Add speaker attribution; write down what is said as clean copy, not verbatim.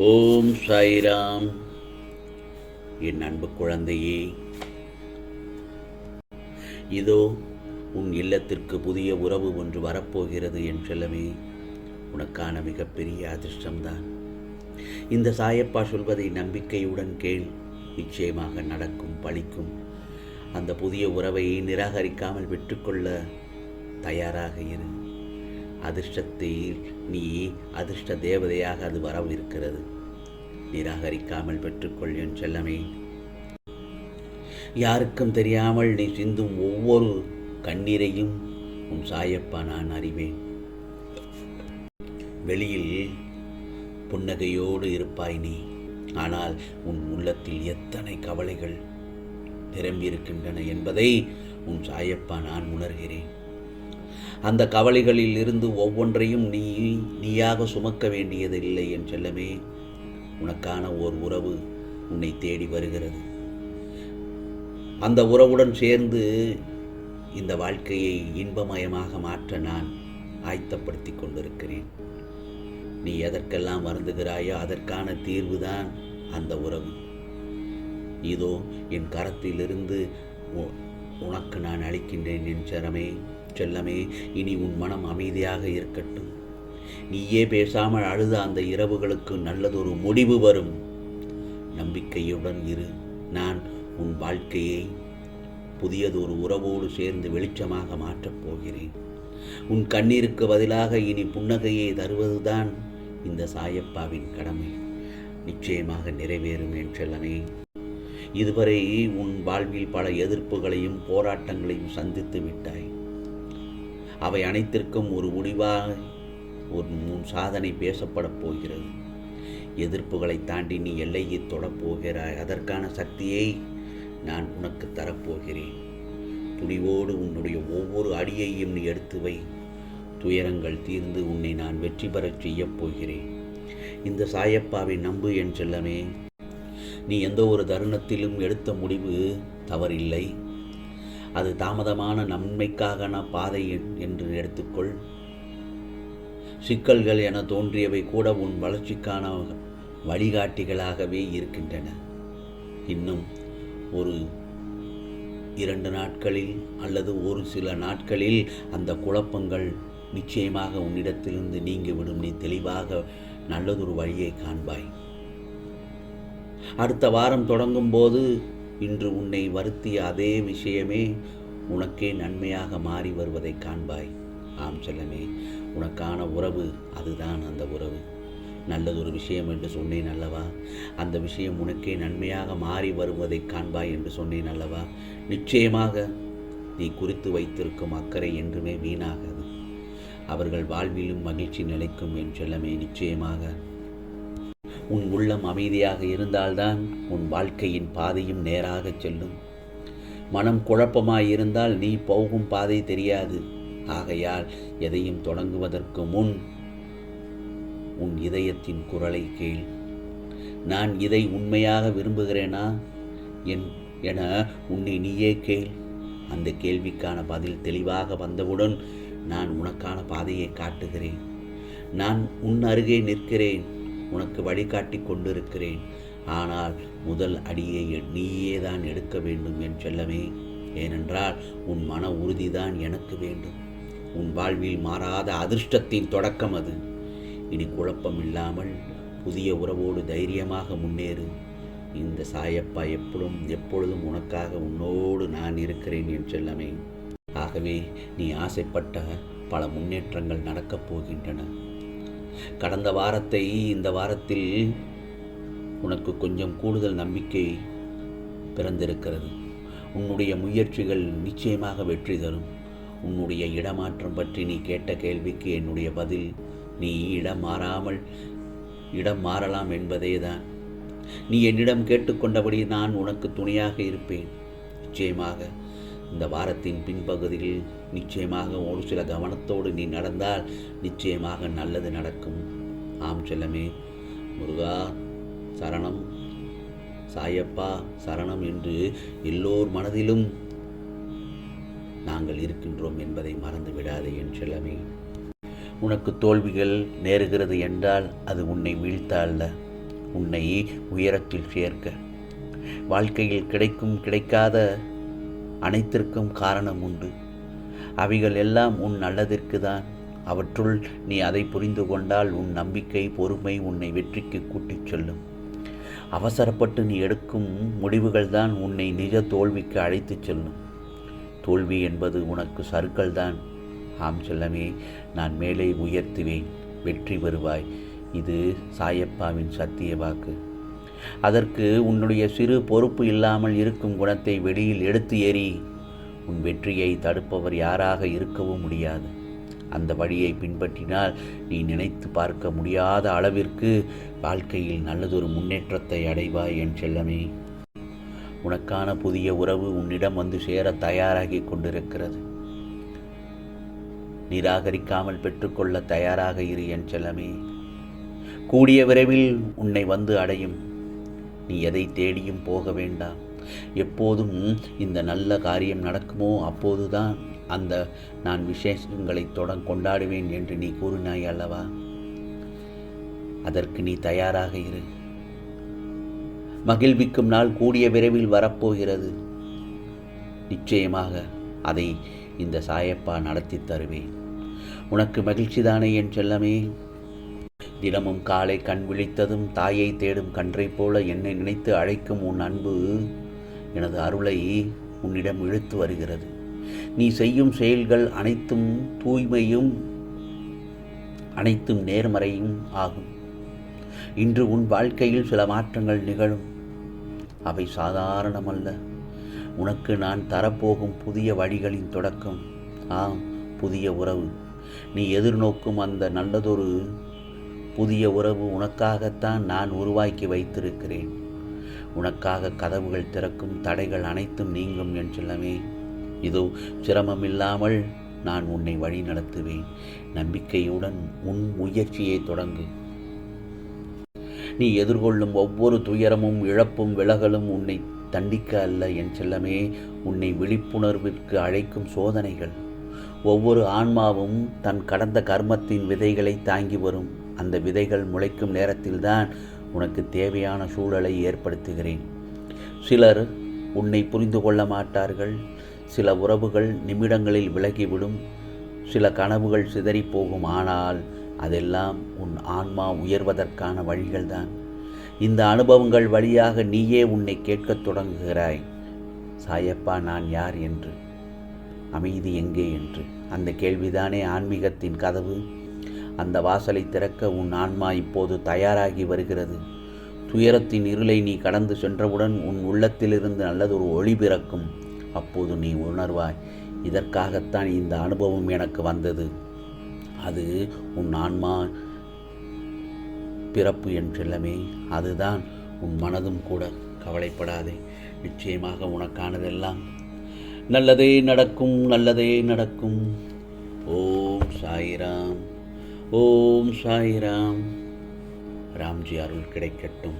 Speaker 1: ஓம் சாய்ராம். என் அன்பு குழந்தையே, இதோ உன் இல்லத்திற்கு புதிய உறவு ஒன்று வரப்போகிறது என் செல்லமே. உனக்கான மிகப்பெரிய அதிர்ஷ்டம்தான். இந்த சாயப்பா சொல்வதை நம்பிக்கையுடன் கேள். நிச்சயமாக நடக்கும், பலிக்கும். அந்த புதிய உறவை நிராகரிக்காமல் பெற்றுக்கொள்ள தயாராக இரு. அதிர்ஷ்டத்தில் நீ அதிர்ஷ்ட தேவதையாக அது வரவிருக்கிறது. நிராகரிக்காமல் பெற்றுக்கொள் என் செல்லமே. யாருக்கும் தெரியாமல் நீ சிந்தும் ஒவ்வொரு கண்ணீரையும் உன் சாயப்பா நான் அறிவேன். வெளியில் புன்னகையோடு இருப்பாய் நீ, ஆனால் உன் உள்ளத்தில் எத்தனை கவலைகள் நிரம்பியிருக்கின்றன என்பதை உன் சாயப்பா நான் உணர்கிறேன். அந்த கவலைகளில் இருந்து ஒவ்வொன்றையும் நீயாக சுமக்க வேண்டியதில்லை என் செல்லமே. உனக்கான ஓர் உறவு உன்னை தேடி வருகிறது. அந்த உறவுடன் சேர்ந்து இந்த வாழ்க்கையை இன்பமயமாக மாற்ற நான் ஆயத்தப்படுத்தி கொண்டிருக்கிறேன். நீ எதற்கெல்லாம் வருந்துகிறாயோ அதற்கான தீர்வுதான் அந்த உறவு. இதோ என் கரத்திலிருந்து உனக்கு நான் அளிக்கின்றேன் என் செல்லமே. இனி உன் மனம் அமைதியாக இருக்கட்டும். நீயே பேசாமல் அழுத அந்த இரவுகளுக்கு நல்லதொரு முடிவு வரும். நம்பிக்கையுடன் இரு. நான் உன் வாழ்க்கையை புதியதொரு உறவோடு சேர்ந்து வெளிச்சமாக மாற்றப் போகிறேன். உன் கண்ணீருக்கு பதிலாக இனி புன்னகையை தருவதுதான் இந்த சாயப்பாவின் கடமை. நிச்சயமாக நிறைவேறும் என் செல்லமே. இதுவரை உன் வாழ்வில் பல எதிர்ப்புகளையும் போராட்டங்களையும் சந்தித்து விட்டாய். அவை அனைத்திற்கும் ஒரு முடிவாக ஒரு முன் சாதனை பேசப்படப் போகிறது. எதிர்ப்புகளை தாண்டி நீ எல்லையை தொடப்போகிறாய். அதற்கான சக்தியை நான் உனக்கு தரப்போகிறேன். துணிவோடு உன்னுடைய ஒவ்வொரு அடியையும் நீ எடுத்து வை. துயரங்கள் தீர்ந்து உன்னை நான் வெற்றி பெறச் செய்யப் போகிறேன். இந்த சாயப்பாவை நம்பு என் செல்லமே. நீ எந்த ஒரு தருணத்திலும் எடுத்த முடிவு தவறில்லை. அது தாமதமான நன்மைக்கான பாதை என்று எடுத்துக்கொள். சிக்கல்கள் என தோன்றியவை கூட உன் வளர்ச்சிக்கான வழிகாட்டிகளாகவே இருக்கின்றன. இன்னும் ஒரு 2 நாட்களில் அல்லது ஒரு சில நாட்களில் அந்த குழப்பங்கள் நிச்சயமாக உன்னிடத்திலிருந்து நீங்கிவிடும். நீ தெளிவாக நல்லதொரு வழியை காண்பாய். அடுத்த வாரம் தொடங்கும் போது இன்று உன்னை வருத்திய அதே விஷயமே உனக்கே நன்மையாக மாறி வருவதை காண்பாய். ஆம் செல்லமே, உனக்கான உறவு அதுதான். அந்த உறவு நல்லதொரு விஷயம் என்று சொன்னேன் அல்லவா? அந்த விஷயம் உனக்கே நன்மையாக மாறி வருவதை காண்பாய் என்று சொன்னேன் அல்லவா? நிச்சயமாக நீ குறித்து வைத்திருக்கும் அக்கறை என்றுமே வீணாகாது. அவர்கள் வாழ்விலும் மகிழ்ச்சி நிலைக்கும் என் செல்லமே. நிச்சயமாக உன் உள்ளம் அமைதியாக இருந்தால்தான் உன் வாழ்க்கையின் பாதையும் நேராக செல்லும். மனம் குழப்பமாயிருந்தால் நீ போகும் பாதை தெரியாது. ஆகையால் எதையும் தொடங்குவதற்கு முன் உன் இதயத்தின் குரலை கேள். நான் இதை உண்மையாக விரும்புகிறேனா என உன்னை நீயே கேள். அந்த கேள்விக்கான பதில் தெளிவாக வந்தவுடன் நான் உனக்கான பாதையை காட்டுகிறேன். நான் உன் அருகே நிற்கிறேன், உனக்கு வழிகாட்டி கொண்டிருக்கிறேன். ஆனால் முதல் அடியை நீயே தான் எடுக்க வேண்டும் என் செல்லமே. ஏனென்றால் உன் மன உறுதிதான் எனக்கு வேண்டும். உன் வாழ்வில் மாறாத அதிர்ஷ்டத்தின் தொடக்கம் அது. இனி குழப்பம் இல்லாமல் புதிய உறவோடு தைரியமாக முன்னேறு. இந்த சாயப்பா எப்பொழுதும் உனக்காக உன்னோடு நான் இருக்கிறேன் என் செல்லமே. ஆகவே நீ ஆசைப்பட்ட பல முன்னேற்றங்கள் நடக்கப் போகின்றன. கடந்த வாரத்தை இந்த வாரத்தில் உனக்கு கொஞ்சம் கூடுதல் நம்பிக்கை பிறந்திருக்கிறது. உன்னுடைய முயற்சிகள் நிச்சயமாக வெற்றி தரும். உன்னுடைய இடமாற்றம் பற்றி நீ கேட்ட கேள்விக்கு என்னுடைய பதில், நீ இடம் மாறலாம் என்பதே தான். நீ என்னிடம் கேட்டுக்கொண்டபடி நான் உனக்கு துணையாக இருப்பேன். நிச்சயமாக இந்த வாரத்தின் பின்பகுதியில் நிச்சயமாக ஒரு சில கவனத்தோடு நீ நடந்தால் நிச்சயமாக நல்லது நடக்கும். ஆம் செல்லமே. முருகா சரணம், சாயப்பா சரணம் என்று எல்லோர் மனதிலும் நாங்கள் இருக்கின்றோம் என்பதை மறந்து விடாதே என் செல்லமே. உனக்கு தோல்விகள் நேருகிறது என்றால் அது உன்னை வீழ்த்த அல்ல, உன்னை உயரத்தில் சேர்க்க. வாழ்க்கையில் கிடைக்கும் கிடைக்காத அனைத்திற்கும் காரணம் உண்டு. அவைகள் எல்லாம் உன் நல்லதிற்கு தான். அவற்றுள் நீ அதை புரிந்து கொண்டால் உன் நம்பிக்கை, பொறுமை உன்னை வெற்றிக்கு கூட்டிச் செல்லும். அவசரப்பட்டு நீ எடுக்கும் முடிவுகள்தான் உன்னை நிஜ தோல்விக்கு அழைத்துச் செல்லும். தோல்வி என்பது உனக்கு சறுக்கல்தான். ஆம் செல்லமே, நான் மேலே உயர்த்துவேன், வெற்றி பெறுவாய். இது சாயப்பாவின் சத்திய வாக்கு. அதற்கு உன்னுடைய சிறு பொறுப்பு இல்லாமல் இருக்கும் குணத்தை வெளியில் எடுத்து எறி. உன் வெற்றியை தடுப்பவர் யாராக இருக்கவும் முடியாது. அந்த வழியை பின்பற்றினால் நீ நினைத்து பார்க்க முடியாத அளவிற்கு வாழ்க்கையில் நல்லதொரு முன்னேற்றத்தை அடைவாய் என் செல்லமே. உனக்கான புதிய உறவு உன்னிடம் வந்து சேர தயாராகி கொண்டிருக்கிறது. நிராகரிக்காமல் பெற்றுக்கொள்ள தயாராக இரு என் செல்லமே. கூடிய விரைவில் உன்னை வந்து அடையும். நீ எதை தேடியும் போக வேண்டாம். எப்போதும் இந்த நல்ல காரியம் நடக்குமோ அப்போதுதான் அந்த நான் விசேஷங்களை கொண்டாடுவேன் என்று நீ கூறினாய் அல்லவா? அதற்கு நீ தயாராக இரு. மகிழ்விக்கும் நாள் கூடிய விரைவில் வரப்போகிறது. நிச்சயமாக அதை இந்த சாயப்பா நடத்தி தருவேன். உனக்கு மகிழ்ச்சிதானே என் செல்லமே? தினமும் காலை கண் விழித்ததும் தாயை தேடும் கன்றை போல என்னை நினைத்து அழைக்கும் உன் அன்பு எனது அருளை உன்னிடம் இழுத்து வருகிறது. நீ செய்யும் செயல்கள் அனைத்தும் தூய்மையும் அனைத்தும் நேர்மறையும் ஆகும். இன்று உன் வாழ்க்கையில் சில மாற்றங்கள் நிகழும். அவை சாதாரணமல்ல. உனக்கு நான் தரப்போகும் புதிய வழிகளின் தொடக்கம். ஆம், புதிய உறவு. நீ எதிர்நோக்கும் அந்த நல்லதொரு புதிய உறவு உனக்காகத்தான் நான் உருவாக்கி வைத்திருக்கிறேன். உனக்காக கதவுகள் திறக்கும், தடைகள் அனைத்தும் நீங்கும் என் செல்லமே. இதோ சிரமமில்லாமல் நான் உன்னை வழி நடத்துவேன். நம்பிக்கையுடன் உன் முயற்சியை தொடங்கு. நீ எதிர்கொள்ளும் ஒவ்வொரு துயரமும், இழப்பும், விலகலும் உன்னை தண்டிக்க அல்ல என் செல்லமே, உன்னை விழிப்புணர்விற்கு அழைக்கும் சோதனைகள். ஒவ்வொரு ஆன்மாவும் தன் கடந்த கர்மத்தின் விதைகளை தாங்கி வரும். அந்த விதைகள் முளைக்கும் நேரத்தில்தான் உனக்கு தேவையான சூழலை ஏற்படுத்துகிறேன். சிலர் உன்னை புரிந்து கொள்ள மாட்டார்கள். சில உறவுகள் நிமிடங்களில் விலகிவிடும். சில கனவுகள் சிதறிப்போகும். ஆனால் அதெல்லாம் உன் ஆன்மா உயர்வதற்கான வழிகள்தான். இந்த அனுபவங்கள் வழியாக நீயே உன்னை கேட்கத் தொடங்குகிறாய். சாயப்பா, நான் யார் என்று, அமைதி எங்கே என்று. அந்த கேள்விதானே ஆன்மீகத்தின் கதவு. அந்த வாசலை திறக்க உன் ஆன்மா இப்போது தயாராகி வருகிறது. துயரத்தின் இருளை நீ கடந்து சென்றவுடன் உன் உள்ளத்திலிருந்து நல்லதொரு ஒளி பிறக்கும். அப்போது நீ உணர்வாய், இதற்காகத்தான் இந்த அனுபவம் எனக்கு வந்தது. அது உன் ஆன்மா பிறப்பு என் செல்லமே. அதுதான் உன் மனதும் கூட. கவலைப்படாதே. நிச்சயமாக உனக்கானதெல்லாம் நல்லதே நடக்கும், நல்லதே நடக்கும். ஓம் சாய்ராம், ஓம் சாய்ராம். ராம்ஜி அருள் கிடைக்கட்டும்.